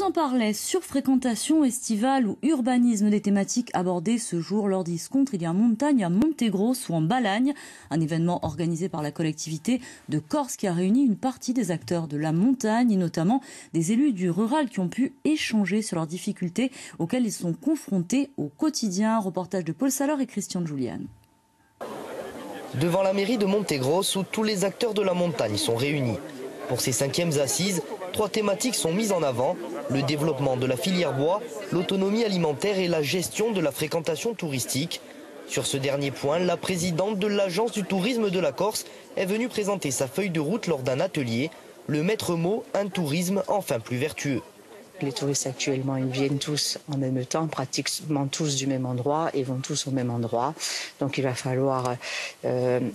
en parlais, surfréquentation estivale ou urbanisme, des thématiques abordées ce jour lors d'Iscontre. Il y a en montagne à Montegrosse ou en Balagne, un événement organisé par la collectivité de Corse qui a réuni une partie des acteurs de la montagne et notamment des élus du rural qui ont pu échanger sur leurs difficultés auxquelles ils sont confrontés au quotidien. Reportage de Paul Salor et Christian Julian. Devant la mairie de Montegrosse où tous les acteurs de la montagne sont réunis. Pour ces 5e assises, 3 thématiques sont mises en avant, le développement de la filière bois, l'autonomie alimentaire et la gestion de la fréquentation touristique. Sur ce dernier point, la présidente de l'agence du tourisme de la Corse est venue présenter sa feuille de route lors d'un atelier. Le maître mot, un tourisme enfin plus vertueux. Les touristes actuellement, ils viennent tous en même temps, pratiquement tous du même endroit et vont tous au même endroit. Donc il va falloir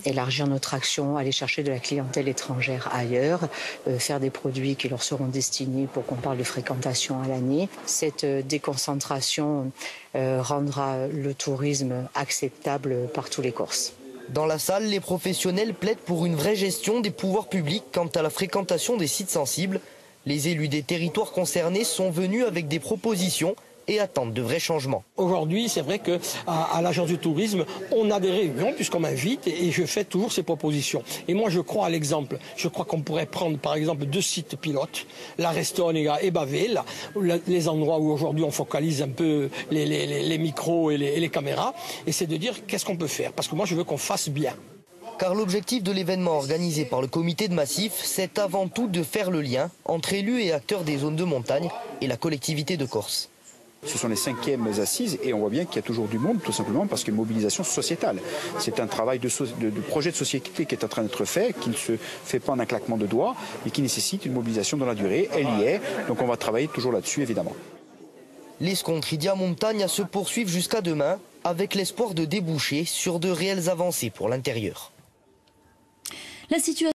élargir notre action, aller chercher de la clientèle étrangère ailleurs, faire des produits qui leur seront destinés pour qu'on parle de fréquentation à l'année. Cette déconcentration rendra le tourisme acceptable par tous les Corses. Dans la salle, les professionnels plaident pour une vraie gestion des pouvoirs publics quant à la fréquentation des sites sensibles. Les élus des territoires concernés sont venus avec des propositions et attendent de vrais changements. Aujourd'hui, c'est vrai qu'à l'agence du tourisme, on a des réunions puisqu'on m'invite et je fais toujours ces propositions. Et moi, je crois à l'exemple. Je crois qu'on pourrait prendre par exemple 2 sites pilotes, la Restonica et Bavelle, les endroits où aujourd'hui on focalise un peu les micros et les caméras. Et c'est de dire qu'est-ce qu'on peut faire. Parce que moi, je veux qu'on fasse bien. Car l'objectif de l'événement organisé par le comité de massif, c'est avant tout de faire le lien entre élus et acteurs des zones de montagne et la collectivité de Corse. Ce sont les 5e assises et on voit bien qu'il y a toujours du monde, tout simplement parce qu'il y a une mobilisation sociétale. C'est un travail de projet de société qui est en train d'être fait, qui ne se fait pas en un claquement de doigts et qui nécessite une mobilisation dans la durée. Elle y est, donc on va travailler toujours là-dessus évidemment. L'escompte Idia Montagne à se poursuivre jusqu'à demain avec l'espoir de déboucher sur de réelles avancées pour l'intérieur. La situation